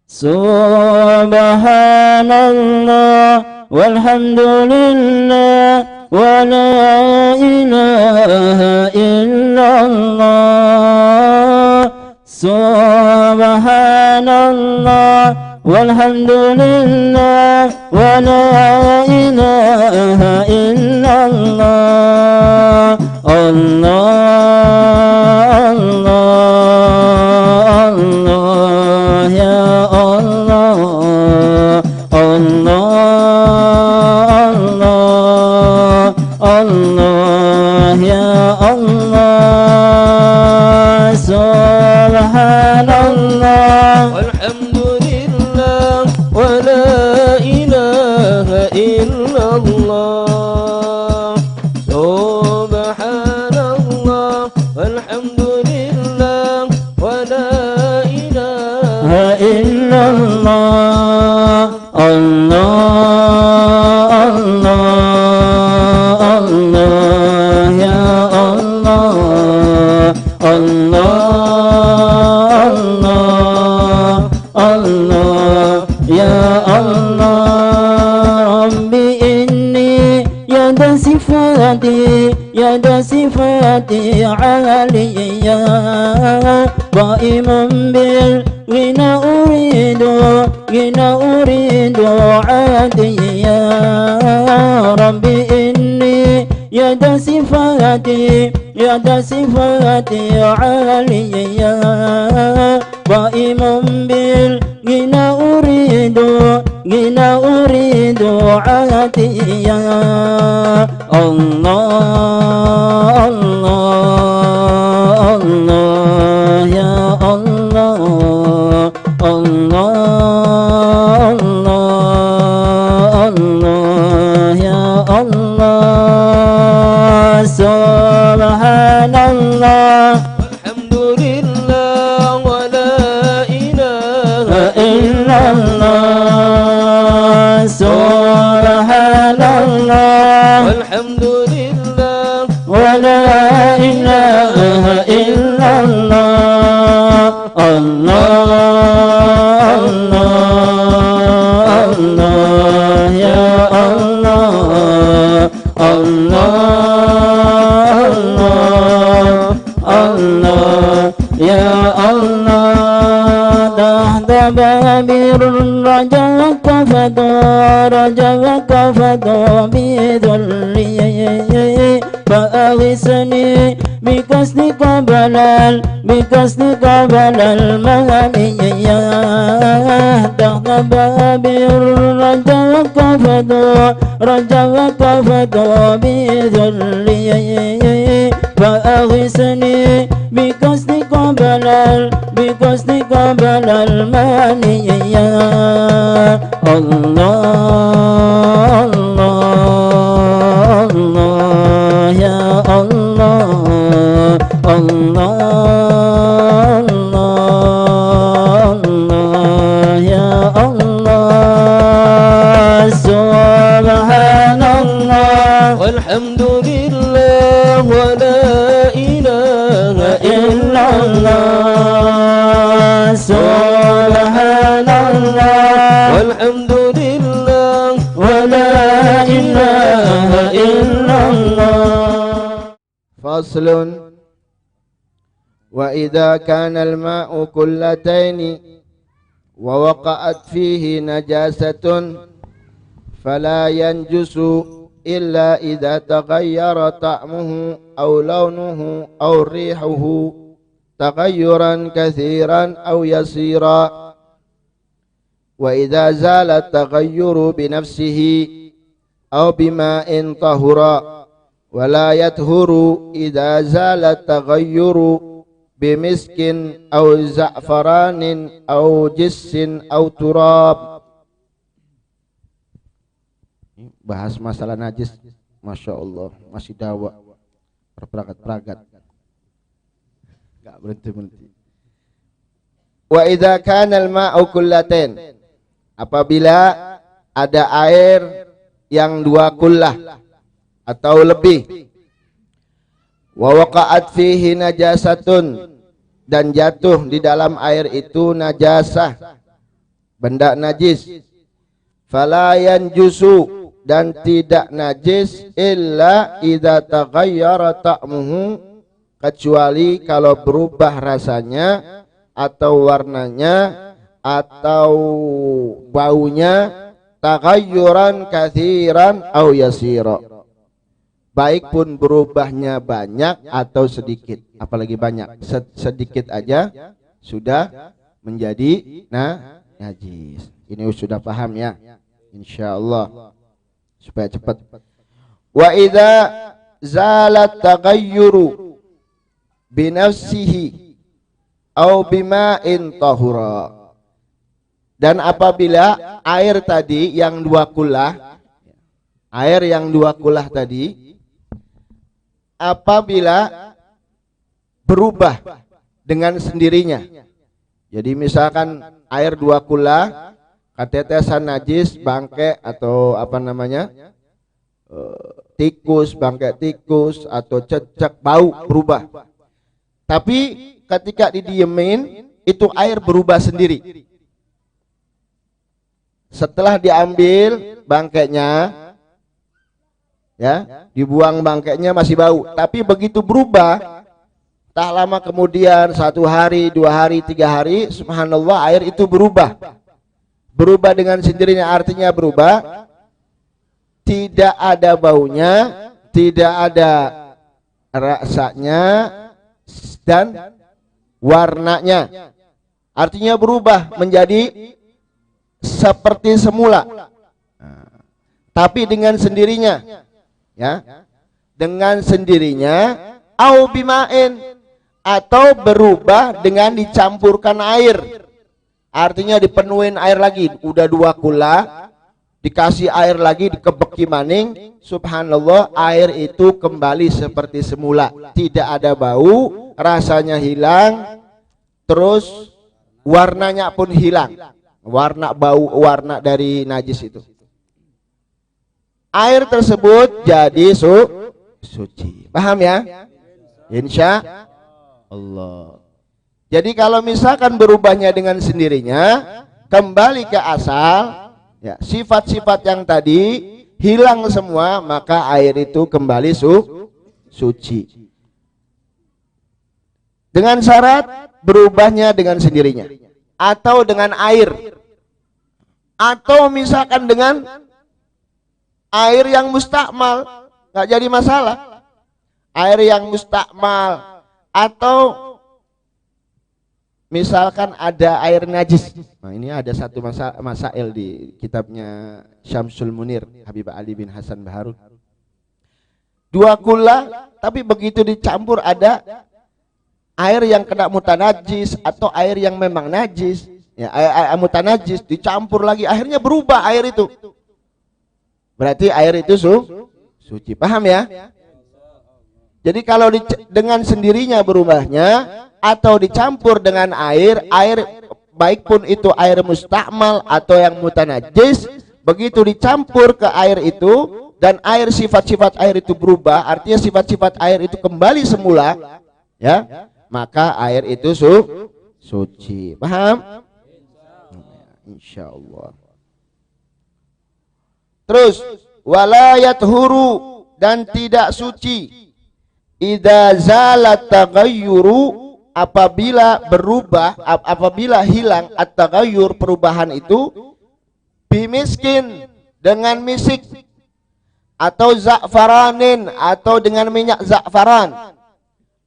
Subhanallah walhamdulillah wa la ilaha illallah. Subhanallah walhamdulillah wa la ilaha illallah. Allah Allah Allah ya Allah. Allah Allah Allah ya Allah. Subhanallah walhamdulillah wa la ilaha illallah. Subhanallah walhamdulillah wa la ilaha illallah. Allah Allah Allah ya Allah. Allah Allah Allah ya Allah. Rabbi inni yada sifati aliyah qaiman bil ghina uridu adiyah. Rabbi inni yada sifati aliyah qaiman bil ghina uridu adiyah. Allah Allah Allah ya Allah. Allah Allah Allah ya Allah. Subhanallah walhamdulillah wa la ilaha illallah. Subhanallah walhamdulillah wa la ilaha illallah. Allah Allah Allah ya Allah. Allah Allah Allah ya Allah. Tahta babir rajaka fadu bidhulli fa'awisni bikasnika balal mahamiyah. Tahta babir rajaka fadu bidhulli fa'awisni bikasnika balal maniyah. Allah Allah Allah ya Allah. Allah Allah Allah ya Allah. Subhanallah walhamdulillah wa la ilaha illallah. Subhanallah walhamdulillah wa la ilaha illallah. Faslun. Wa idza kana al-ma'u kullataini wa waqa'at fihi najasatun fala yanjusu illa idza taghayyara ta'muhu aw launuhu aw rihuhu taghayyuran kathiran aw yasira. Wa idza zala taghayyuru bi nafsihi aw bima'in tahura wa la yathuru idza zala taghayyuru bimiskin aw za'faranin aw jissin aw turab. Bahas masalah najis, Masya Allah, masih dawa berperagat-peragat, gak berhenti-berhenti. Wa idza kana al-ma'u kullatain, apabila ada air yang dua kullah atau lebih, wa waqa'at fihi najasatun, dan jatuh di dalam air itu najasah, benda najis. Fala yanjusu, dan tidak najis illa idza taghayyara ta'muhu, kecuali kalau berubah rasanya atau warnanya atau baunya, taghayyuran katsiran au yasira, baik pun berubahnya banyak atau sedikit. Apalagi banyak, sedikit aja sudah menjadi najis. Ini sudah paham ya, insyaallah, supaya cepat. Wa idza zalat taghayyuru binafsihi au bima'in tahura, dan apabila air tadi yang dua kulah, tadi apabila berubah dengan sendirinya. Jadi misalkan air dua kulah, ketetesan najis, bangke atau apa namanya, tikus, bangke tikus atau cecak, bau berubah. Tapi ketika didiemin itu air berubah sendiri. Setelah diambil bangkainya, ya, dibuang bangkainya masih bau. Tapi begitu berubah, tak lama kemudian 1 hari, 2 hari, 3 hari, subhanallah, air itu berubah dengan sendirinya. Artinya berubah, tidak ada baunya, tidak ada rasanya dan warnanya. Artinya berubah menjadi seperti semula, tapi dengan sendirinya, ya, dengan sendirinya. Au bima'in, atau berubah dengan dicampurkan air. Artinya dipenuhin air lagi, udah 2 kula, dikasih air lagi, dikebeki maning, subhanallah, air itu kembali seperti semula, tidak ada bau, rasanya hilang, terus warnanya pun hilang. Warna bau, warna dari najis itu. Air tersebut jadi suci. Paham ya? Insya Allah. Jadi kalau misalkan berubahnya dengan sendirinya, kembali ke asal, ya, sifat-sifat yang tadi hilang semua, maka air itu kembali suci. Dengan syarat berubahnya dengan sendirinya, atau dengan air, atau misalkan dengan air yang mustakmal, nggak jadi masalah. Air yang mustakmal, atau misalkan ada air najis. Nah, ini ada satu masail di kitabnya Syamsul Munir Habib Ali bin Hasan Baharun. 2 kula, tapi begitu dicampur ada air yang kena mutanajis atau air yang memang najis, ya, air mutanajis dicampur lagi, akhirnya berubah air itu. Berarti air itu suci. Paham ya? Jadi kalau dengan sendirinya berubahnya atau dicampur dengan air baik pun itu air mustakmal atau yang mutanajis, begitu dicampur ke air itu dan air, sifat-sifat air itu berubah, artinya sifat-sifat air itu kembali semula, ya, maka air itu suci. Paham? Insyaallah. Terus walayat huru, dan tidak suci idza zalat taghayyuru, apabila berubah, apabila hilang at-taghayyur, perubahan itu, bimiskin, dengan misik, atau za'faranin, atau dengan minyak za'faran,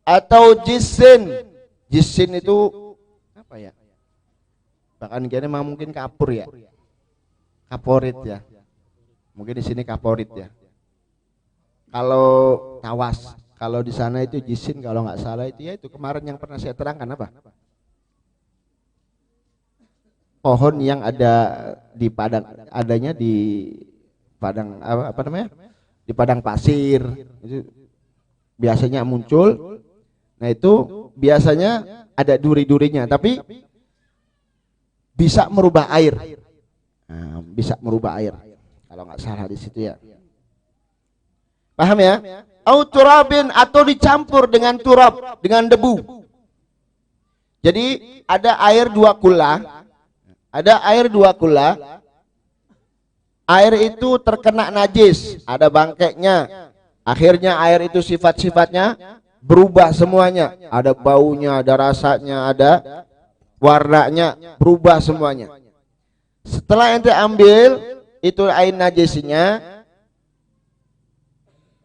atau jisin. Jisin itu apa ya? Bahkan kayaknya mungkin kapur ya, kaporit ya, mungkin di sini kaporit ya. Kalau tawas, kalau di sana itu jisin, kalau nggak salah itu ya, itu kemarin yang pernah saya terangkan apa? Pohon yang ada di padang, adanya di padang apa namanya? Di padang pasir itu biasanya muncul. Nah itu biasanya ada duri-durinya, tapi bisa merubah air. Nah, bisa merubah air. Kalau nggak salah di situ ya. Paham ya? Au turabin, atau dicampur dengan turab, dengan debu. Jadi ada air 2 kula, Ada air 2 kula. Air itu terkena najis, ada bangkainya. Akhirnya air itu sifat-sifatnya berubah semuanya. Ada baunya, ada rasanya, ada warnanya, berubah semuanya. Setelah ente ambil itu air najisnya,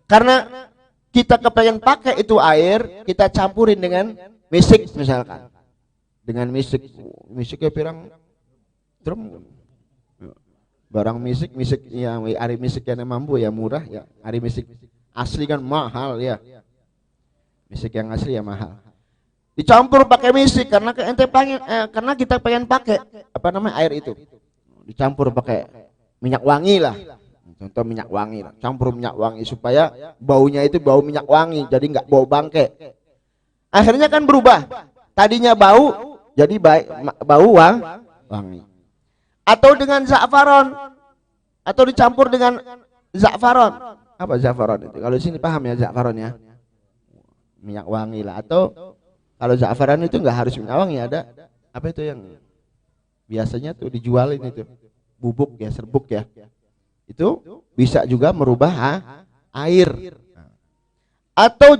karena kita kepengen pakai itu air, kita campurin dengan misik misalkan. Dengan misik, misiknya pirang drum. Barang misik yang ari misik yang mampu ya murah ya. Ari misik asli kan mahal ya. Misik yang asli ya mahal. Dicampur pakai misik karena karena kita pengen pakai apa namanya air itu. Dicampur pakai minyak wangi lah. Contoh minyak wangi lah. Campur minyak wangi supaya baunya itu bau minyak wangi, jadi nggak bau bangke. Akhirnya kan berubah. Tadinya bau jadi bau wangi. Atau dengan za'faron, atau dicampur dengan za'faron. Apa za'faron itu? Kalau di sini paham ya za'faron ya, minyak wangi lah. Atau kalau za'faron itu nggak harus minyak wangi, ada apa itu yang biasanya tuh dijualin itu bubuk ya, serbuk ya, itu bisa juga merubah air. Atau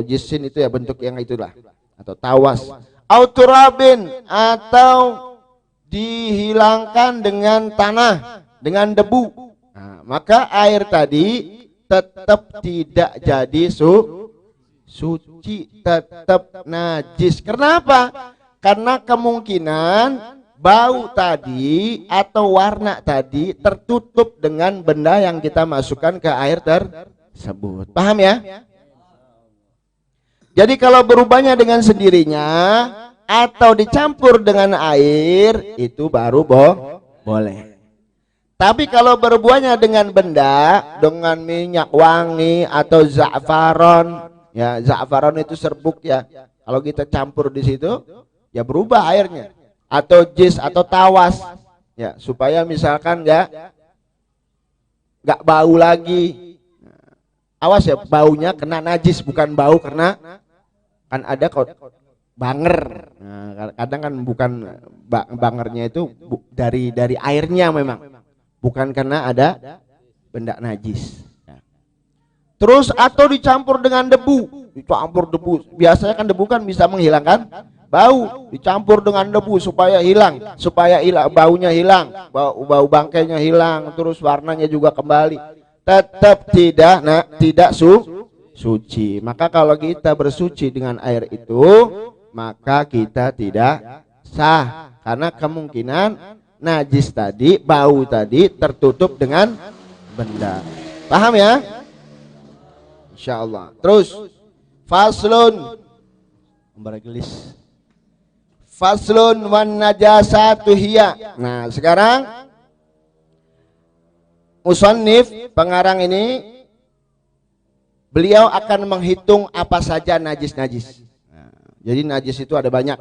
jisin itu ya bentuk yang itulah, atau tawas. Auturabin, atau dihilangkan dengan tanah, dengan debu. Nah, maka air tadi tetap tidak jadi suci, tetap najis. Kenapa? Karena kemungkinan bau tadi atau warna tadi tertutup dengan benda yang kita masukkan ke air tersebut. Paham ya? Jadi kalau berubahnya dengan sendirinya atau dicampur dengan air itu baru boleh. Tapi kalau berbuahnya dengan benda, dengan minyak wangi atau za'faron, ya za'faron itu serbuk ya. Kalau kita campur di situ, ya berubah airnya. Atau jis atau tawas, ya supaya misalkan ya nggak bau lagi. Awas ya, baunya kena najis, bukan bau karena kan ada banger. Nah, kadang kan bukan bangernya itu dari airnya memang, bukan karena ada benda najis. Terus atau dicampur dengan debu, dicampur debu. Biasanya kan debu kan bisa menghilangkan bau, dicampur dengan debu supaya hilang baunya hilang, bau bangkainya hilang, terus warnanya juga kembali. Tetap tidak suci. Maka kalau kita bersuci dengan air itu, maka kita tidak sah karena kemungkinan najis tadi, bau tadi tertutup dengan benda. Paham ya? Insyaallah. Terus faslun faslun wan najasatu hiya. Nah, sekarang musannif pengarang ini beliau akan menghitung apa saja najis-najis. Jadi najis itu ada banyak.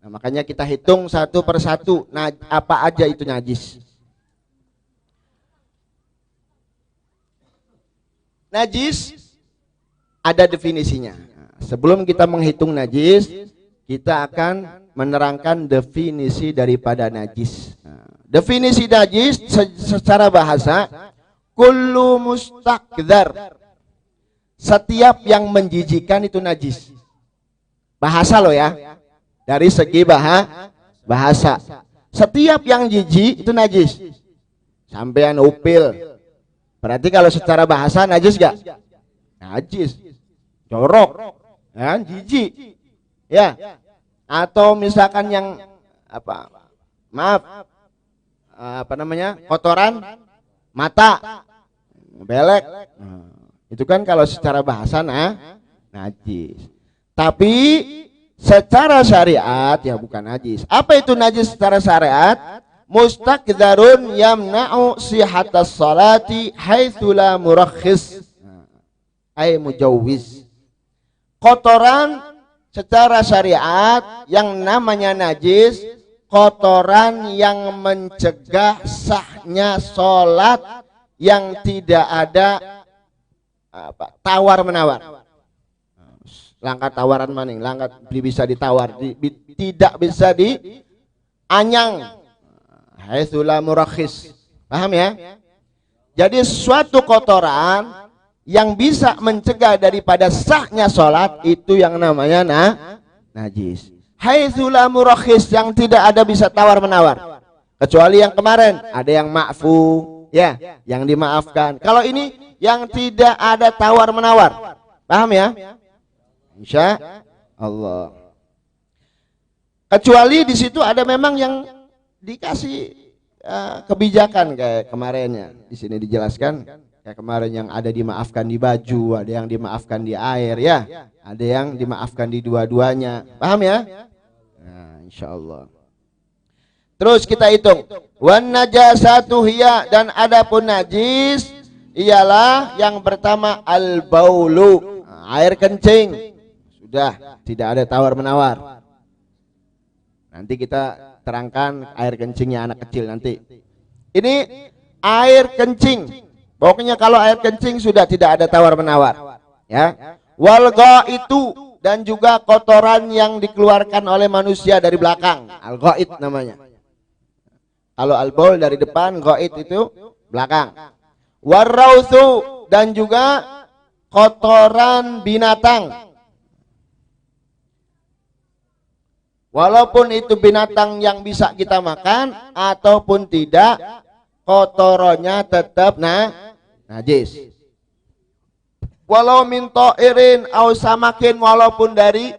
Nah, makanya kita hitung satu persatu apa aja itu najis. Najis ada definisinya. Sebelum kita menghitung najis, kita akan menerangkan definisi daripada najis. Definisi najis secara bahasa, kullu mustakdzar. Setiap yang menjijikan itu najis. Bahasa lo ya, dari segi bahasa. Setiap yang jijik itu najis. Sampean upil, berarti kalau secara bahasa najis gak? Najis, jorok, kan? Jijik, ya. Atau misalkan yang kotoran mata, belek. Itu kan kalau secara bahasa najis. Tapi secara syariat ya bukan najis. Apa itu najis secara syariat? Mustakdzarun yamna'u sihatas salati haitsu la murakhis ay mujawwiz. Kotoran secara syariat yang namanya najis, kotoran yang mencegah sahnya salat yang tidak ada tawar menawar. Langkah tawaran maning, langkah bisa ditawar, tidak bisa anyang. Haitsu la murakhis. Paham ya? Jadi suatu kotoran yang bisa mencegah daripada sahnya sholat itu yang namanya najis. Haitsu la murakhis, yang tidak ada bisa tawar menawar. Kecuali yang kemarin ada yang ma'fu, ya, yang dimaafkan. Kalau ini yang tidak ada tawar menawar. Paham ya? Insya Allah. Kecuali di situ ada memang yang dikasih kebijakan kayak kemarinnya. Di sini dijelaskan kayak kemarin yang ada dimaafkan di baju, ada yang dimaafkan di air, ya, ada yang dimaafkan di dua-duanya. Paham ya? Nah, insya Allah. Terus kita hitung. Wan najasatu hiya, dan adapun najis ialah yang pertama al-baulu, air kencing. Sudah, tidak ada tawar menawar. Nanti kita terangkan air kencingnya anak kecil nanti. Ini air kencing. Pokoknya kalau air kencing sudah tidak ada tawar menawar. Ya. Wal ghaitu, dan juga kotoran yang dikeluarkan oleh manusia dari belakang. Al-ghait namanya. Kalau al-baul dari depan, ghaid itu belakang. Warrausu, dan juga kotoran binatang. Walaupun itu binatang yang bisa kita makan ataupun tidak, kotorannya tetap najis. Walau min ta'irin au samakin, walaupun dari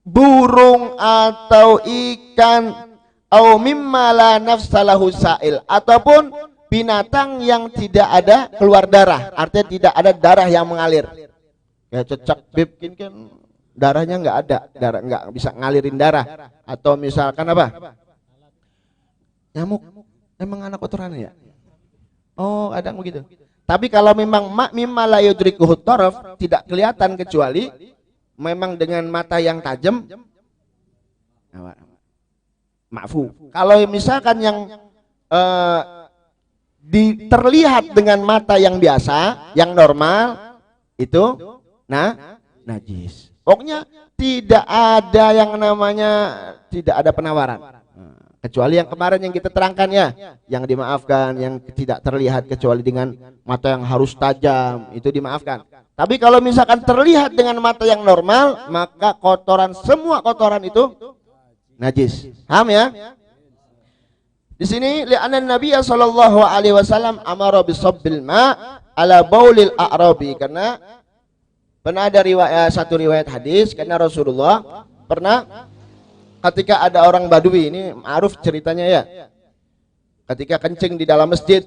burung atau ikan, au mimma la nafsalahu sa'il, ataupun binatang yang tidak ada keluar darah, artinya tidak ada darah yang mengalir. Ya cecak bibkin kan darahnya nggak ada, darah nggak bisa ngalirin darah. Atau misalkan apa? Nyamuk, emang anak kotoran ya? Oh, ada begitu. Tapi kalau memang mimma la yudrikuhu taraf, tidak kelihatan kecuali memang dengan mata yang tajam, ma'fu. Kalau misalkan yang terlihat dengan mata yang biasa, yang normal, itu najis. Pokoknya tidak ada yang namanya tidak ada penawaran. Kecuali yang kemarin yang kita terangkan ya, yang dimaafkan, yang tidak terlihat kecuali dengan mata yang harus tajam, itu dimaafkan. Tapi kalau misalkan terlihat dengan mata yang normal, maka kotoran, semua kotoran itu najis. Paham ya? Di sini li'anna Nabi sallallahu alaihi wasallam amara bisabbil ma ala baulil a'rabi, karena pernah ada satu riwayat hadis, karena Rasulullah pernah ketika ada orang Badui, ini ma'ruf ceritanya ya, ketika kencing di dalam masjid.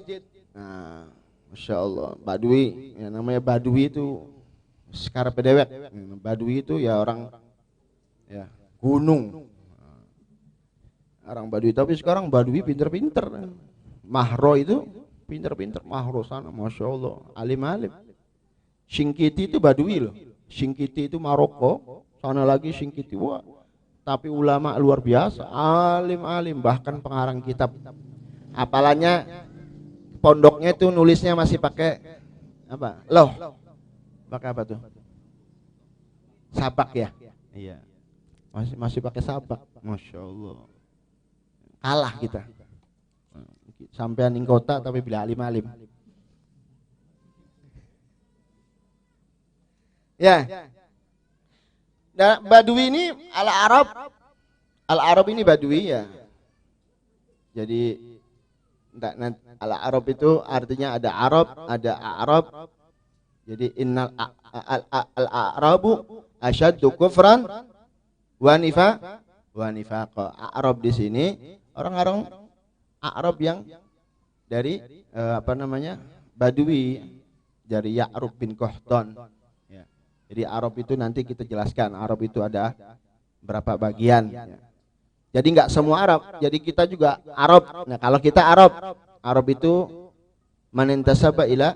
Nah, Masya Allah, Badui, ya namanya Badui itu sekarang pedewek. Badui itu ya orang ya gunung. Orang Badui, tapi sekarang Badui pinter-pinter. Mahro itu pinter-pinter, Mahro sana, Masya Allah, alim-alim. Singkiti itu Badui loh. Singkiti itu Maroko, sana lagi Singkiti. Wah, tapi ulama luar biasa, alim-alim, bahkan pengarang kitab. Apalannya pondoknya itu nulisnya masih pakai apa? Loh. Pakai apa tuh? Sabak ya? Iya. Masih pakai sabak. Masya Allah. Kalah kita. Sampean ning kota tapi bila alim-alim. Ya. Nah, Badui ini Al-Arab ini Badui ya. Jadi Al-Arab itu artinya ada Arab, ada Arab. Jadi innal al-Arabu asyaddu kufran wa nifaqa. Arab di sini orang-orang Arab yang dari Badui, dari Ya'rub bin Qahtan. Ya. Jadi Arab itu nanti kita jelaskan, Arab itu ada berapa bagian. Ya. Jadi enggak semua Arab, jadi kita juga Arab. Nah, kalau kita Arab itu manintasaba ila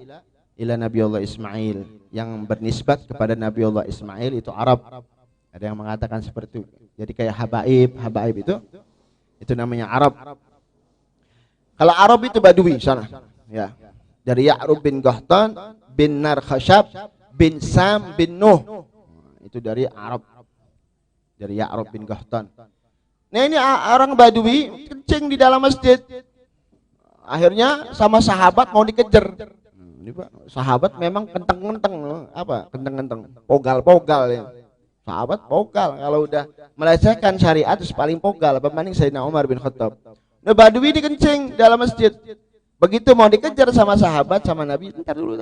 Nabi Allah Ismail, yang bernisbat kepada Nabi Allah Ismail itu Arab. Ada yang mengatakan seperti itu. Jadi kayak Habaib itu namanya Arab. Kalau Arab itu Badui sana. Ya. Dari Ya'rub bin Qahtan bin Narkhashab bin Sam bin Nuh. Itu dari Arab. Dari Ya'rub bin Qahtan. Nah ini orang Badui kencing di dalam masjid. Akhirnya sama sahabat mau dikejar. Ini Pak, sahabat memang kenteng-kenteng, apa? Kenteng-kenteng, pogal-pogal ya. Sahabat pogal kalau udah melecehkan syariat itu paling pogal pembanding Sayyidina Umar bin Khattab. Nah Badui dikencing dalam masjid. Begitu mau dikejar sama sahabat sama Nabi, entar dulu,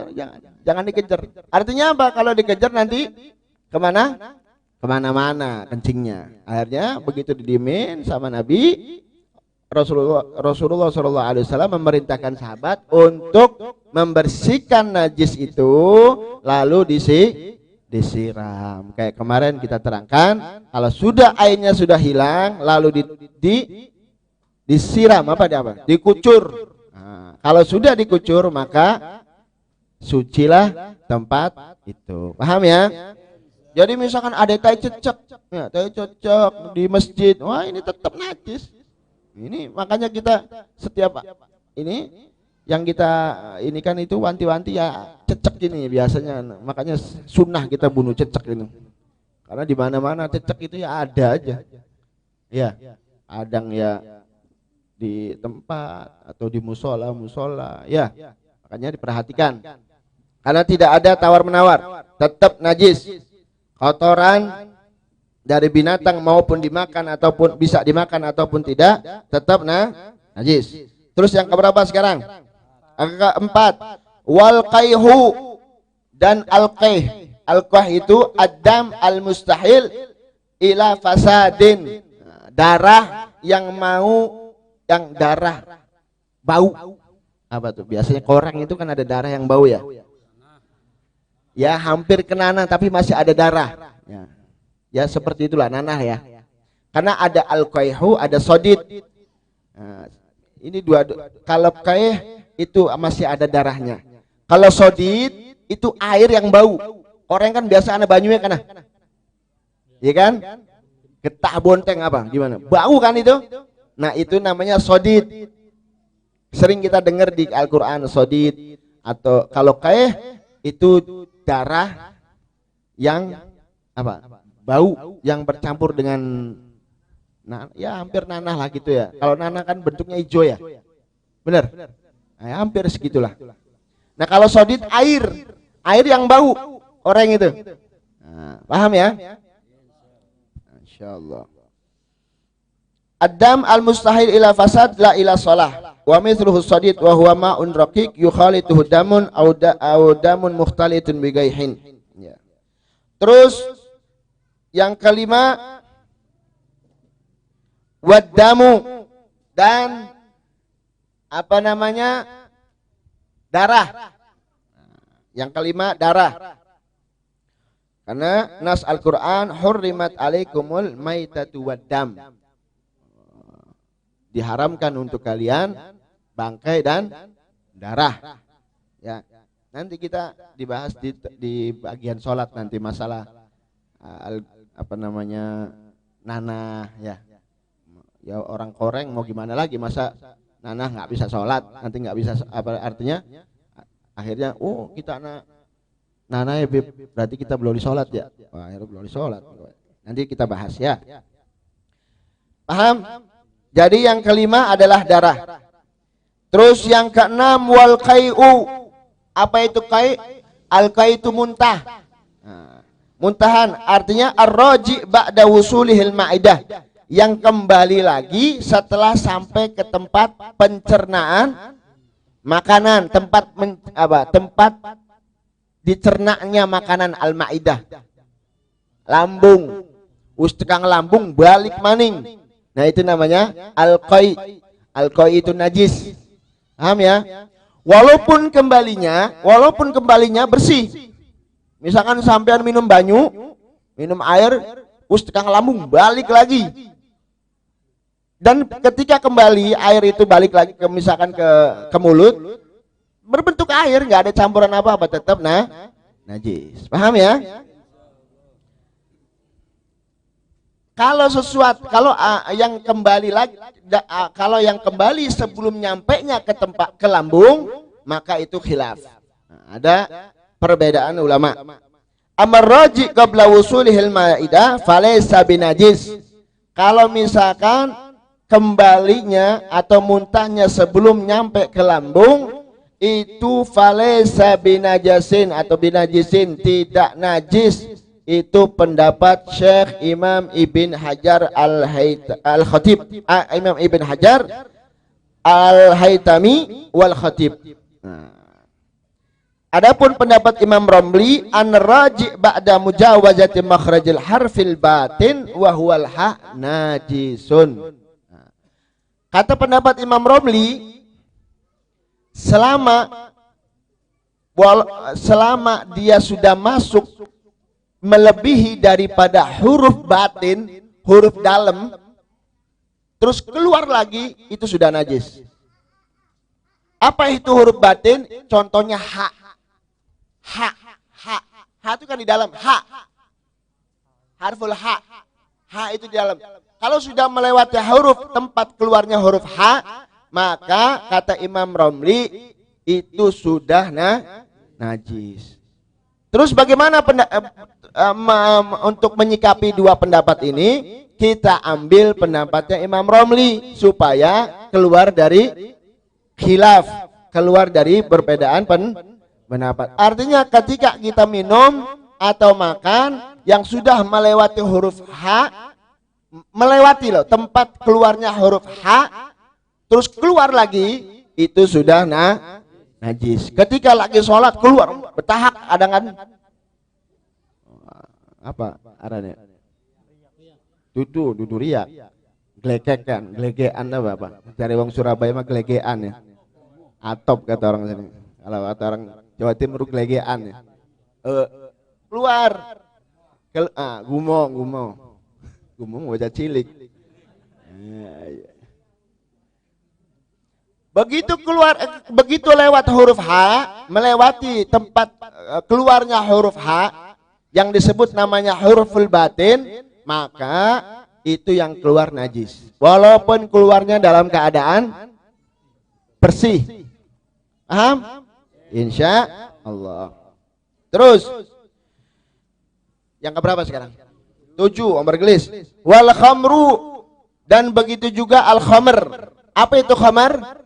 jangan dikejar. Artinya apa? Kalau dikejar nanti kemana? Kemana-mana kencingnya. Akhirnya begitu didiemin sama Nabi, Rasulullah SAW memerintahkan sahabat untuk membersihkan najis itu lalu disiram. Kayak kemarin kita terangkan, kalau sudah airnya sudah hilang lalu disiram apa? Dikucur. Nah, kalau sudah dikucur maka sucilah tempat itu. Paham ya? Jadi misalkan ada tai cecek, ya, tai cecek di masjid, wah ini tetap najis. Ini makanya kita setiap ini yang kita ini kan itu wanti-wanti ya cecek ini biasanya. Makanya sunnah kita bunuh cecek ini. Karena di mana-mana cecek itu ya ada aja. Ya, kadang ya di tempat atau di musola ya. Makanya diperhatikan. Karena tidak ada tawar-menawar, tetap najis. Kotoran dari binatang maupun dimakan ataupun bisa dimakan ataupun tidak tetap najis. Terus yang keberapa sekarang? Keempat, wal qayhu dan al qayh. Al qayh itu adam al mustahil ila fasadin. Darah yang darah bau. Apa tuh? Biasanya koreng itu kan ada darah yang bau ya. Ya hampir ke nanah tapi masih ada darah. Ya seperti itulah nanah ya. Karena ada al-qayhu, ada sodid. Nah, ini dua. Kalau qayh itu masih ada darahnya. Kalau sodid itu air yang bau. Orang kan biasa ada banyunya kan? Iya kan? Getah bonteng apa? Gimana? Bau kan itu? Nah itu namanya sodid. Sering kita dengar di Al-Quran sodid. Atau kalau qayh itu darah yang apa? Bau yang bercampur dengan ya hampir nanah lah gitu ya. Kalau nanah kan bentuknya hijau ya. Bener? Nah, hampir segitulah. Nah kalau sodid air yang bau orang itu. Nah, paham ya? Insyaallah. Adam al-mustahil ila fasad la ila shalah. Wa mithluhu sodid wa huwa ma'un raqiq yukhalituhu damun au damun mukhtalitun bi gaihin. Ya. Terus yang kelima wadamu dan apa namanya darah. Yang kelima darah. Karena nas Al-Qur'an hurrimat alaikumul maitatu waddam. Diharamkan untuk kalian bangkai dan darah. Ya. Nanti kita dibahas di bagian sholat nanti masalah apa namanya nanah ya. Ya orang koreng mau gimana lagi, masa nanah nggak bisa sholat, nanti nggak bisa apa artinya akhirnya kita nanah ya berarti kita belum disolat ya. Wah, akhirnya belum disolat. Nanti kita bahas ya. Paham? Jadi yang kelima adalah darah. Terus yang keenam wal qai'u. Apa itu qai'? Al qai' itu muntah. Muntahan artinya ar-raji ba'da wusulihil ma'idah, yang kembali lagi setelah sampai ke tempat pencernaan makanan, tempat dicernanya makanan al-ma'idah. Lambung, ustekang lambung balik maning. Nah itu namanya al-qai'. Al-qai' itu najis. Paham ya? Walaupun kembalinya bersih. Misalkan sampean minum air, ustekang lambung balik lagi. Dan ketika kembali air itu balik lagi misalkan ke mulut, berbentuk air, nggak ada campuran apa-apa, tetap najis. Paham ya? Kalau yang kembali lagi, kalau yang kembali sebelum nyampainya ke tempat ke lambung, maka itu khilaf. Nah, ada perbedaan ulama. Amar raji qabla wusulihil ma'idah falaysa binajis. Kalau misalkan kembalinya atau muntahnya sebelum nyampe ke lambung, itu falaysa binajasin atau binajisin, tidak najis. Itu pendapat Syekh Imam Ibn Hajar Al-Khatib, Imam Ibn Hajar Al-Haytami wal Khatib. Adapun pendapat Imam Romli, an-raji' ba'da mujawazati makhrajil harfil batin wa huwal ha najisun. Kata pendapat Imam Romli, selama dia sudah masuk melebihi daripada huruf batin, huruf dalam, terus keluar lagi, itu sudah najis. Apa itu huruf batin? Contohnya ha. Ha itu kan di dalam, harful ha itu di dalam. Kalau sudah melewati huruf tempat keluarnya huruf ha, maka kata Imam Romli itu sudah najis. Terus bagaimana untuk menyikapi dua pendapat ini? Kita ambil pendapatnya Imam Romli supaya keluar dari khilaf, keluar dari perbedaan pendapat. Artinya ketika kita minum atau makan yang sudah melewati huruf H, melewati loh tempat keluarnya huruf H, terus keluar lagi, itu sudah najis. Ketika lagi sholat keluar betahak, ada kan? Apa arahnya? Dudu riak, gelekekan, gelegean apa? Cari wong Surabaya mah gelegean ya. Atop kata orang sini. Kalau kata orang Jawa Timur gelegean ya. Keluar. Gumo wajah cilik. Begitu lewat huruf H, melewati tempat keluarnya huruf H yang disebut namanya huruful batin, maka itu yang keluar najis. Walaupun keluarnya dalam keadaan bersih. Paham? Insya Allah. Terus yang keberapa sekarang? 7, Omar Gelis. Wal khamru, dan begitu juga al khamr. Apa itu khamr?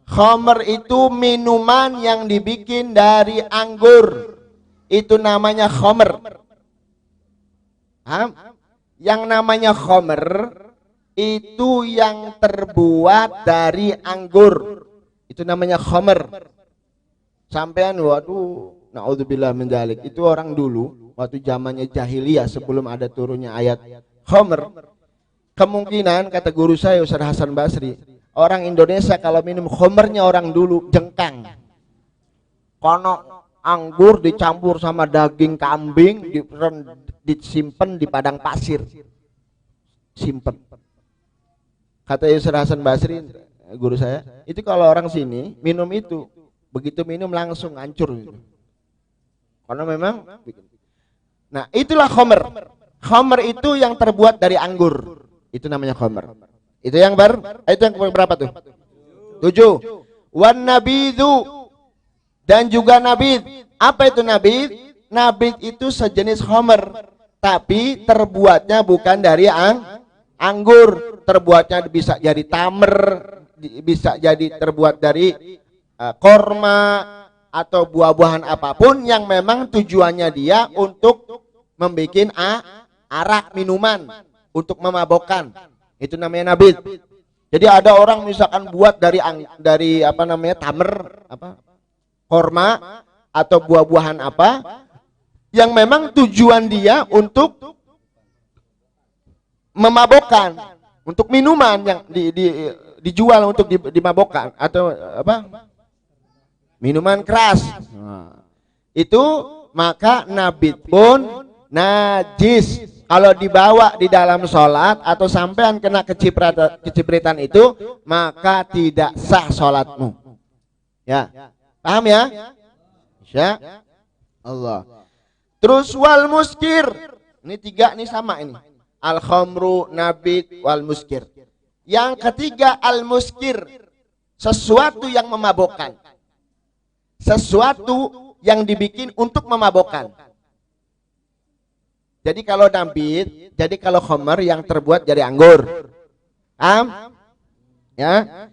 Khamr itu minuman yang dibikin dari anggur. Itu namanya khamr. Yang namanya khamr itu yang terbuat dari anggur. Itu namanya khamr. Sampean waduh, naudzubillah min dzalik. Itu orang dulu waktu zamannya jahiliyah sebelum ada turunnya ayat khamr. Kemungkinan kata guru saya Ustaz Hasan Basri, orang Indonesia kalau minum khamrnya orang dulu jengkang. Kono anggur dicampur sama daging kambing, disimpan di padang pasir. Simpen. Kata Ustaz Hasan Basri, guru saya, itu kalau orang sini minum itu, begitu minum langsung hancur gitu. Karena memang, nah itulah khamr. Khamr itu yang terbuat dari anggur, itu namanya khamr. Itu yang berapa tuh? 7. Wan nabidhu, dan juga nabid. Apa itu nabid? Nabid itu sejenis khamr, tapi terbuatnya bukan dari anggur. Terbuatnya bisa jadi tamer, bisa jadi terbuat dari korma atau buah-buahan apapun yang memang tujuannya dia untuk membuat arak, minuman, untuk memabokkan. Itu namanya nabid. Jadi ada orang misalkan buat dari apa namanya tamer, korma atau buah-buahan apa yang memang tujuan dia untuk memabokkan, untuk minuman yang dijual untuk dimabokkan atau minuman keras. Itu maka nabid pun najis. Kalau dibawa di dalam sholat atau sampean kena kecipratan itu, maka tidak sah sholatmu. Ya, paham ya? Insya Allah. Terus wal muskir, ini 3 nih sama ini. Al khamru, nabid, wal muskir. Yang ketiga al muskir, sesuatu yang memabokkan, sesuatu yang dibikin untuk memabokkan. Jadi kalau nabit, jadi kalau khamar yang terbuat dari anggur. Ya.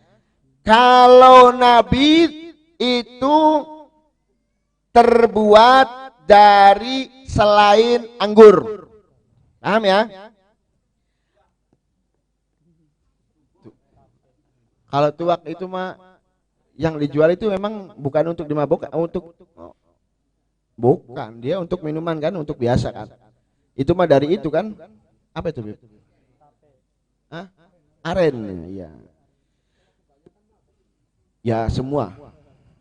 Kalau nabit itu terbuat dari selain anggur. Paham ya? Kalau tuak itu mah yang dijual itu memang bukan untuk dimabuk, bukan, dia untuk minuman kan, untuk biasa kan. Itu mah dari itu kan. Apa itu, Bib? Aren, ya. Ya semua.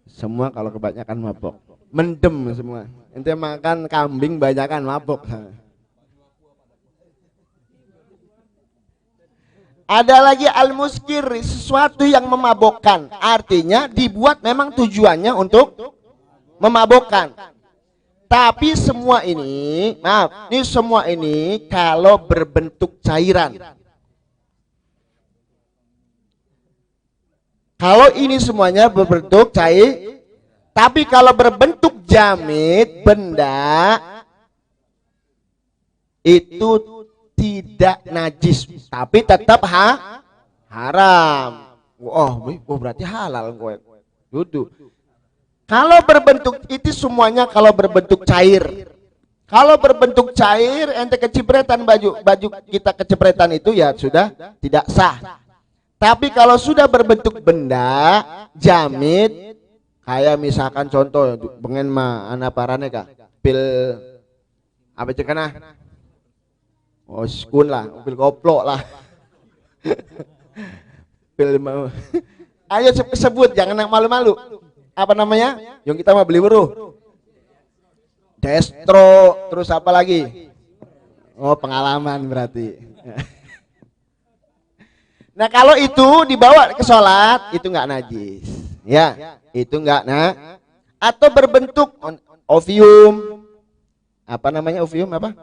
Semua kalau kebanyakan mabok. Mendem semua. Ente makan kambing banyakan mabok. Ada lagi al-muskir, sesuatu yang memabokkan. Artinya dibuat memang tujuannya untuk memabokkan. Tapi semua ini, maaf, ini semua ini kalau berbentuk cairan. Kalau ini semuanya berbentuk cair, tapi kalau berbentuk jamid, benda, itu tidak najis, tapi tetap haram. Oh, berarti halal gue. Duduk. Kalau berbentuk itu semuanya kalau berbentuk cair. Kalau berbentuk cair, ente kecipretan baju kita kecipretan itu ya sudah tidak sah. Tapi kalau sudah berbentuk benda, jamid, kayak misalkan contoh, pengen mah anak parane kah, pil apa cekana? Oh, skun lah, pil koplok lah. Pil mau. Ayo sebut, jangan malu-malu. Apa namanya? Yang kita mau beli buruh. Destro, terus apa lagi? Oh, pengalaman berarti. Nah, kalau itu dibawa ke sholat, itu nggak najis. Ya, itu nggak atau berbentuk ovium. Apa namanya ovium apa?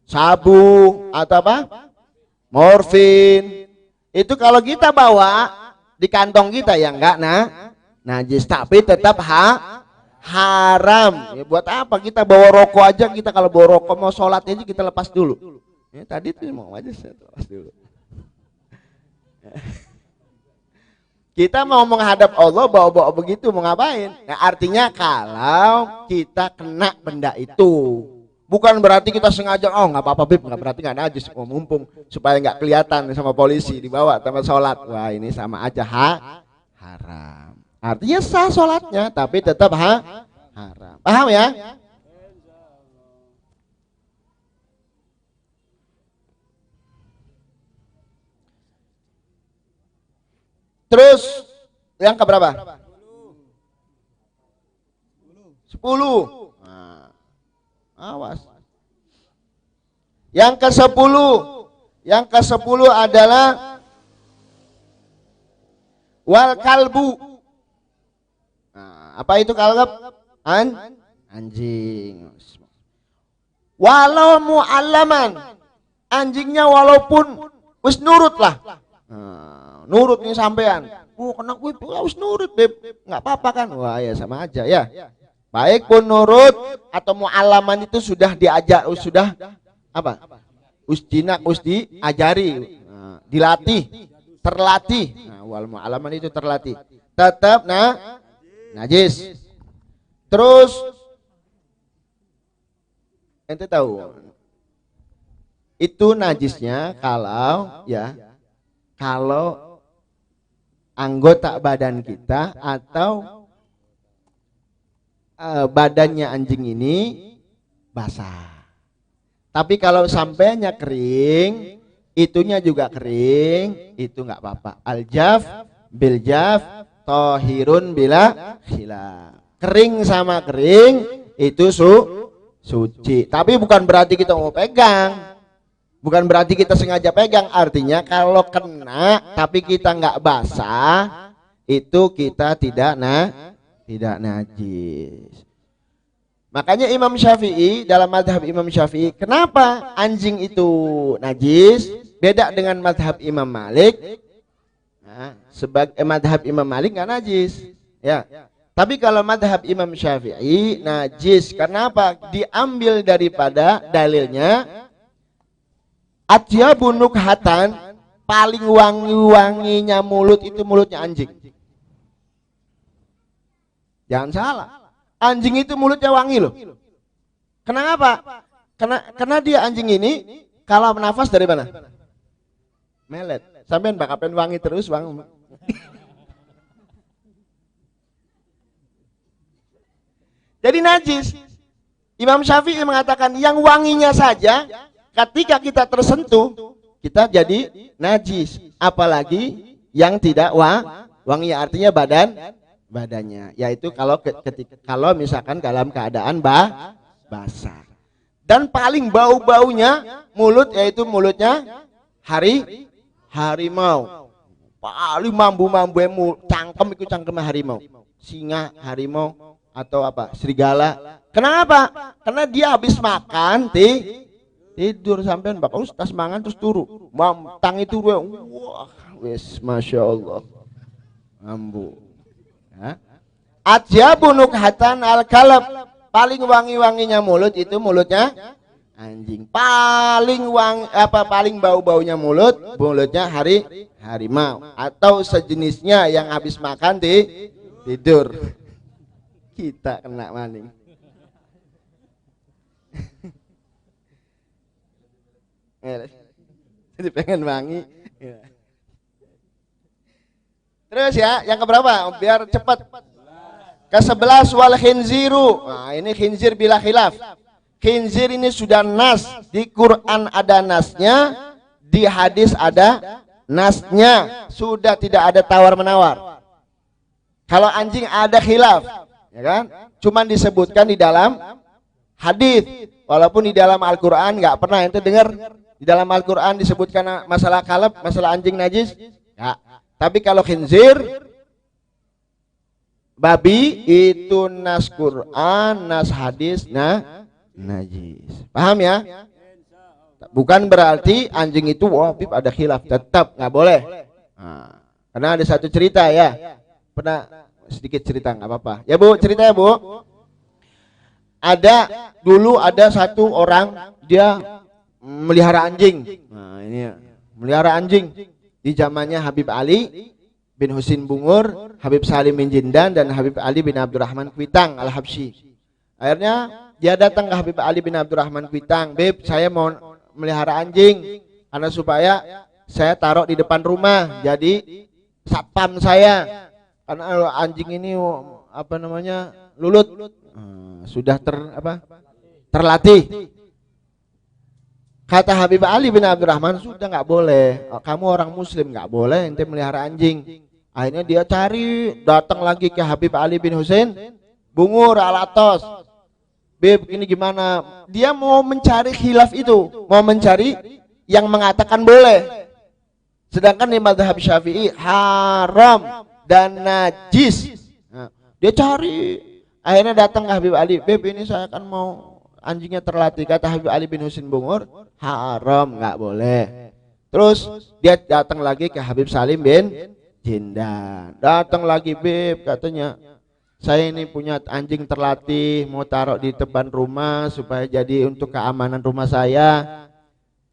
Sabu atau apa? Morfin. Itu kalau kita bawa di kantong kita ya enggak najis, tapi tetap haram. Ya, buat apa kita bawa rokok aja, kita kalau bawa rokok mau sholat aja kita lepas dulu. Ya, tadi tuh mau aja saya lepas dulu. Kita mau menghadap Allah bawa-bawa begitu mau ngapain? Nah, artinya kalau kita kena benda itu, bukan berarti kita sengaja, oh nggak apa-apa Bib, nggak berarti nggak najis, oh mumpung supaya nggak kelihatan sama polisi dibawa tempat sholat. Wah, ini sama aja haram. Artinya sah sholatnya, tapi tetap haram. Paham ya? Terus yang keberapa? 10. Nah, awas. Yang ke-10 adalah wal kalbu. Nah, apa itu kalb? Anjing. Walau mu'allaman, anjingnya walaupun wis nurut lah. Nurut nih sampean. Kena gue harus nurut, Beb. Nggak apa-apa kan? Wah, ya sama aja ya. Baik pun nurut atau mu'allaman itu sudah diajak, sudah apa? Diajari, dilatih, terlatih. Nah, wal mu'allaman itu terlatih. Tetap najis. Terus ente tahu itu najisnya kalau anggota badan kita atau badannya anjing ini basah. Tapi kalau sampainya kering, itunya juga kering, itu nggak apa-apa. Aljaf biljaf tohirun bila khilaf. Kering sama kering itu suci. Tapi bukan berarti kita mau pegang. Bukan berarti kita sengaja pegang, artinya kalau kena tapi kita nggak basah, itu kita tidak najis. Makanya Imam Syafi'i, dalam madhab Imam Syafi'i, kenapa anjing itu najis? Beda dengan madhab Imam Malik. Nah, sebagai madhab Imam Malik nggak najis. Ya, Tapi kalau madhab Imam Syafi'i najis. Karena apa? Diambil daripada dalilnya atyabun nukhatan, paling wangi-wanginya mulut itu mulutnya anjing. Jangan salah. Anjing itu mulutnya wangi loh. Kenapa? Karena dia anjing ini kalau nafas dari mana? Melet. Sampean bakapen wangi terus wangi. Jadi najis. Imam Syafi'i mengatakan yang wanginya saja ketika kita tersentuh kita jadi najis. Apalagi yang tidak wangi, artinya badannya. Yaitu kalau misalkan dalam keadaan basah. Dan paling bau-baunya mulut, yaitu mulutnya harimau. Paling mambu-mambu cangkem itu cangkemnya harimau. Singa, harimau atau apa? Serigala. Kenapa? Karena dia habis makan tidur sampean bakal tas mangan terus turu. Mamtang itu wah, wes masya Allah. Mambu. Atyabun nukhatan al-kalab, paling wangi-wanginya mulut itu mulutnya anjing. Paling bau-baunya mulutnya harimau atau sejenisnya yang habis makan tidur. Kita kena maning. Jadi pengen wangi. Terus ya, yang keberapa? Biar cepat. Ke-11 wal khinziru. Nah, ini khinzir bila khilaf. Khinzir ini sudah nas, di Quran ada nasnya, di hadis ada nasnya, sudah tidak ada tawar-menawar. Kalau anjing ada khilaf, ya kan? Cuman disebutkan di dalam hadis, walaupun di dalam Al-Qur'an nggak pernah ente dengar di dalam Al-Qur'an disebutkan masalah kalab, masalah anjing najis. Ya. Tapi kalau khinzir, babi itu nas Quran, nas hadis, najis. Paham ya? Bukan berarti anjing itu wah bib ada khilaf, tetap nggak boleh. Nah, karena ada satu cerita ya. Pernah sedikit cerita nggak apa-apa. Ya Bu, cerita ya Bu. Dulu ada satu orang dia melihara anjing. Nah, ini ya. Melihara anjing di zamannya Habib Ali bin Husin Bungur, Habib Salim bin Jindan, dan Habib Ali bin Abdurrahman Kuitang Al-Habsyi. Akhirnya dia datang ke Habib Ali bin Abdurrahman Kuitang, "Beb, saya mau melihara anjing karena supaya saya taruh di depan rumah jadi satpam saya. Karena anjing ini apa namanya? Lulut. Sudah terlatih." Kata Habib Ali bin Abdurrahman, "Sudah nggak boleh. Kamu orang muslim, nggak boleh ente melihara anjing." Akhirnya dia datang lagi ke Habib Ali bin Husain Bungur Al-Atos. "Beb, ini gimana?" Dia mau mencari khilaf itu, mau mencari yang mengatakan boleh. Sedangkan di mazhab Syafi'i haram dan najis. Nah, dia cari. Akhirnya datang ke Habib Ali, "Beb, ini saya kan mau anjingnya terlatih." Kata Habib Ali bin Husain Bungur, haram, nggak boleh. Terus dia datang lagi ke Habib Salim bin Jindan. Datang lagi, "Beb, katanya saya ini punya anjing terlatih, mau taruh di depan rumah supaya jadi untuk keamanan rumah saya."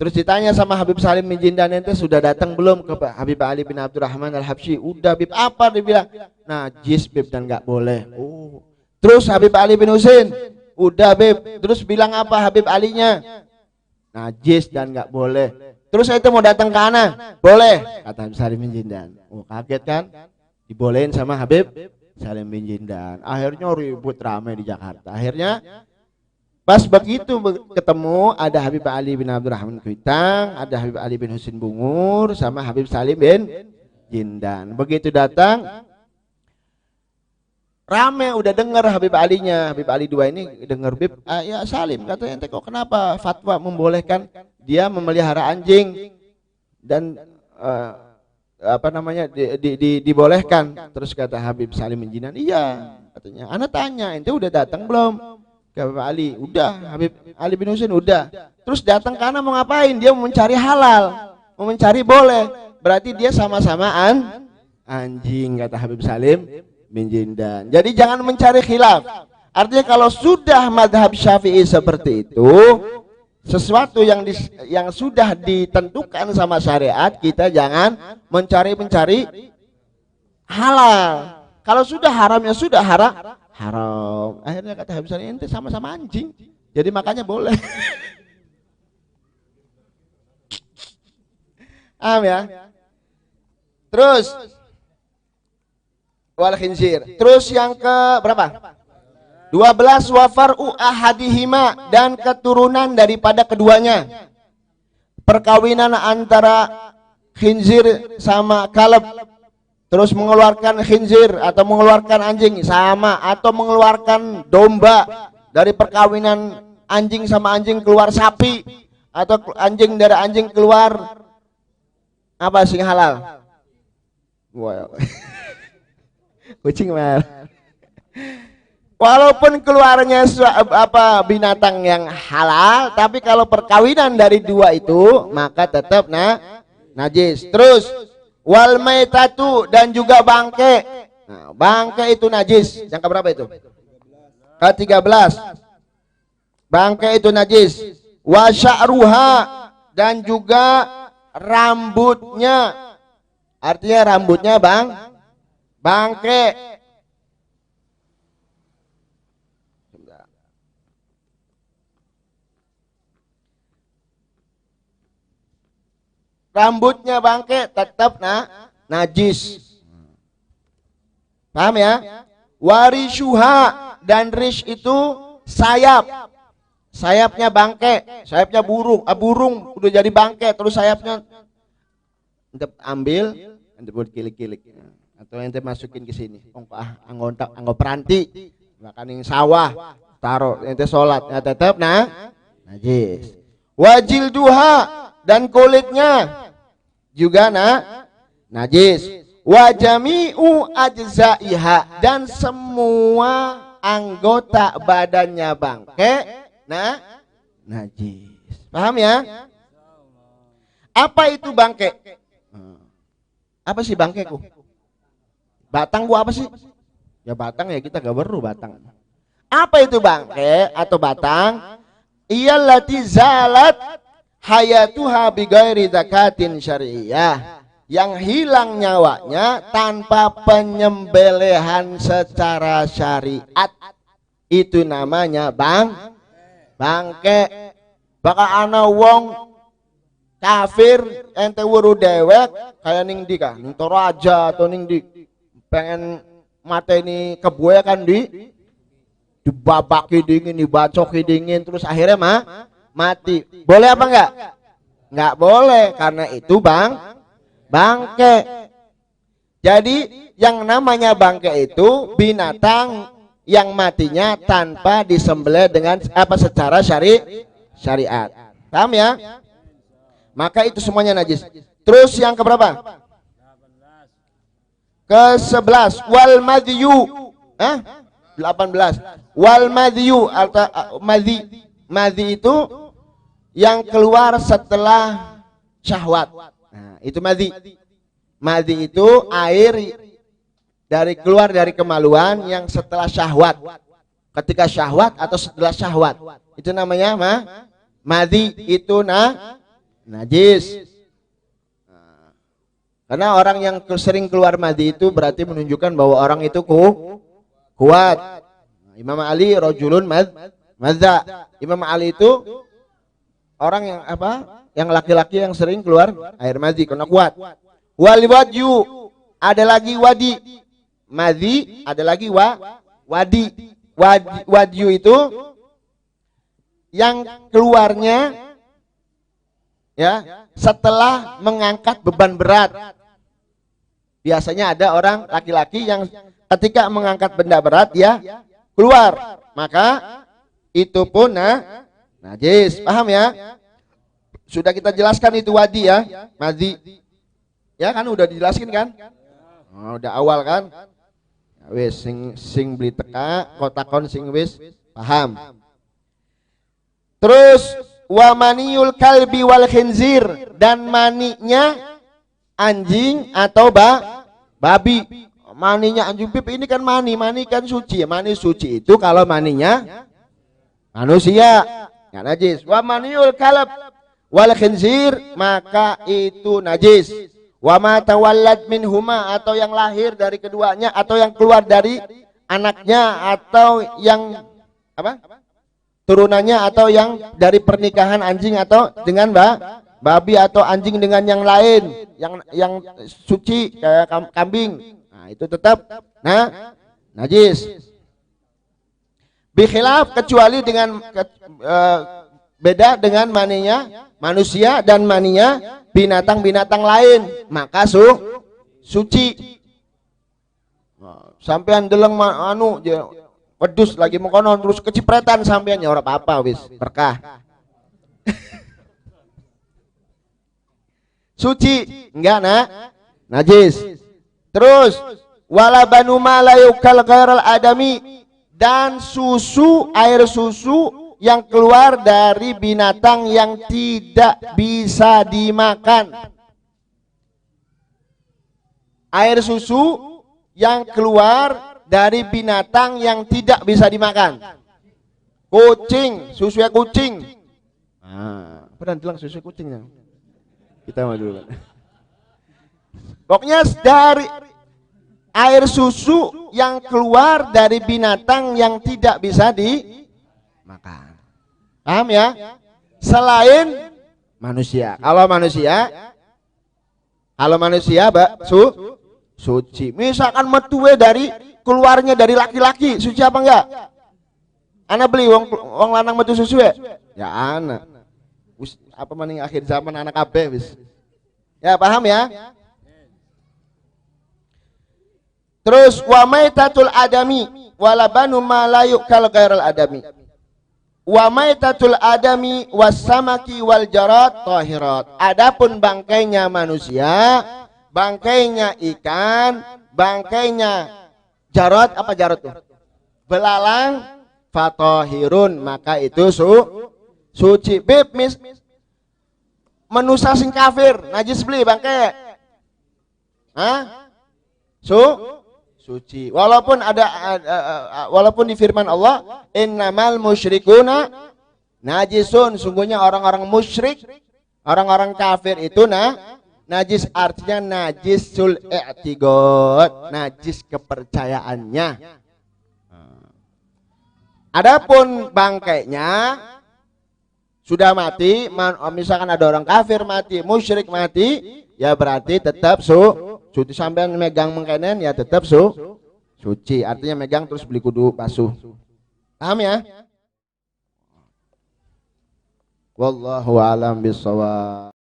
Terus ditanya sama Habib Salim bin Jindan, "Ente sudah datang belum ke Habib Ali bin Abdurrahman Al-Habsyi?" "Udah, Beb." "Apa?" Dia bilang, "Najis, Beb, dan nggak boleh." Oh. Terus Habib Ali bin Husain, "Udah, Beb." Terus bilang apa Habib Alinya? "Najis dan nggak boleh." Terus saya itu mau datang ke ana, "Boleh," kata Habib Salim bin Jindan. Oh, kaget kan? Dibolehin sama Habib Salim bin Jindan. Akhirnya ribut ramai di Jakarta. Akhirnya pas begitu ketemu ada Habib Ali bin Abdurrahman Kuitang, ada Habib Ali bin Husain Bungur, sama Habib Salim bin Jindan. Begitu datang, rame udah dengar Habib Alinya. Habib Ali dua ini dengar, "Bib, ya Salim, katanya ente kok kenapa fatwa membolehkan dia memelihara anjing dan dibolehkan?" Terus kata Habib Salim bin Jindan, "Iya," katanya. "Ana tanya, ente udah datang belum ke Habib Ali?" "Udah." Habib Ali bin Husain, "Udah." Terus datang karena mau ngapain? Dia mau mencari halal, mau mencari boleh. Berarti dia sama-samaan anjing, kata Habib Salim min jindan. Jadi jangan mencari khilaf. Artinya kalau sudah madhab Syafi'i seperti itu, sesuatu yang sudah ditentukan sama syariat, kita jangan mencari halal. Kalau sudah haramnya sudah haram. Akhirnya kata Habib Syari, ente sama-sama anjing. Jadi makanya boleh. Ya. Terus wal khinzir. Terus yang ke berapa? 12 wafar'u ahadihima, dan keturunan daripada keduanya. Perkawinan antara khinzir sama kalb. Terus mengeluarkan khinzir atau mengeluarkan anjing sama, atau mengeluarkan domba dari perkawinan anjing sama anjing keluar sapi, atau anjing dari anjing keluar apa sing halal? Wow. Kucing mal. Walaupun keluarnya binatang yang halal, tapi kalau perkawinan dari dua itu maka tetap najis. Terus wal maitatu, dan juga bangke. Nah, bangke itu najis. Yang keberapa itu? Ke-13. Bangke itu najis. Wa sya'ruha, dan juga rambutnya. Artinya rambutnya bangke. Rambutnya bangke tetap najis. Paham ya? Warishuha, dan rish itu sayapnya bangke, sayapnya burung udah jadi bangke, terus sayapnya ente ambil, ente buat kilik-kilik, atau ente masukin ke sini, anggo peranti, makan yang sawah, taruh ente sholat, ya tetap najis. Wajil duha, dan kulitnya juga najis. Wajami'u ajza'iha, dan semua anggota badannya bangke najis. Paham ya? Apa itu bangke? Apa sih bangkeku? Batang gua apa sih? Ya batang, ya kita gak perlu batang. Apa itu bangke atau batang? Iyallati zalat hayatuha bighairi zakatin syari'iyah, yang hilang nyawanya tanpa penyembelihan secara syariat, itu namanya bangke. Bakal ana wong kafir ente wuru dewek kayak ning di kah ning Toraja atau ning di pengen mateni kebuaya kan dibabaki dingin, dibacoki dingin, terus akhirnya mati. Boleh apa enggak? Enggak boleh, karena itu bangke. Jadi yang namanya bangke itu binatang yang matinya tanpa disembelih dengan secara syariat. Paham ya? Maka itu semuanya najis. Terus yang keberapa? Ke-11 wal madyu. 18. Wal madyu atau madhi itu yang keluar setelah syahwat. Nah, itu madhi. Madhi itu air keluar dari kemaluan yang setelah syahwat. Ketika syahwat atau setelah syahwat. Itu namanya madhi, itu najis. Karena orang yang sering keluar madhi itu berarti menunjukkan bahwa orang itu kuat. Imam Ali rajulun madza. Imam Ali itu orang yang yang laki-laki yang sering keluar air madhi karena kuat. Wal wadyu, ada lagi wadi. Madhi ada lagi wadi. Wadyu itu yang keluarnya ya setelah mengangkat beban berat. Biasanya ada orang laki-laki yang ketika mengangkat benda berat ya keluar, maka itu pun najis. Paham ya? Sudah kita jelaskan itu wadi ya, madhi. Ya kan udah dijelaskan kan? Oh, udah awal kan? Ya, wis sing beli teka kotakon sing wis paham. Terus wa maniul kalbi wal khinzir, dan maninya anjing atau babi. maninya anjing pip ini kan mani kan suci. Mani suci itu kalau maninya manusia, ya najis. Wa maniul kalab wal khinzir, maka itu najis. Wa ma tawallad minhuma, atau yang lahir dari keduanya, atau yang keluar dari anaknya, atau yang apa? Turunannya, atau yang dari pernikahan anjing atau dengan babi, atau anjing dengan yang lain, yang suci kayak kambing. Nah, itu tetap najis. Bikhilaf, kecuali dengan beda dengan maninya manusia dan maninya binatang-binatang lain, maka suci. Sampean deleng wedus lagi mengkonon terus kecipretan sampean, ya ora apa-apa wis, berkah. Suci, enggak najis. Terus wala banu ma la yukal ghairal adami, dan susu, air susu yang keluar dari binatang yang tidak bisa dimakan. Air susu yang keluar dari binatang yang tidak bisa dimakan. Kucing, susunya kucing. Pernah bilang susu kucingnya. Kita mau dulu. Pokoknya dari air susu yang keluar dari binatang yang tidak bisa dimakan. Paham ya? Selain manusia. Kalau manusia suci. Misalkan metuwe dari keluarnya dari laki-laki, suci apa enggak? Ana beli wong lanang metu susu ya ana. Apa maning akhir zaman anak kabeh wis. Ya paham ya? Terus wa maitatul adami wala banu ma la yukal ghairal adami. Wa maitatul adami wasamaki wal jarad tahirat. Adapun bangkainya manusia, bangkainya ikan, bangkainya jarad, apa jarad tuh? Belalang, fatahirun, maka itu suci. Bib manusia sing kafir najis beli bangkai. Suci. Walaupun walaupun di firman Allah, innamal musyrikuna najisun, sungguhnya orang-orang musyrik, orang-orang kafir itu najis, artinya najisul i'tiqad, najis kepercayaannya. Adapun bangkainya sudah mati, misalkan ada orang kafir mati, musyrik mati, ya berarti tetap suci. Sampean megang mengkenen ya tetap suci. Artinya megang terus beli kudu basuh. Paham ya? Wallahu a'lam bishawab.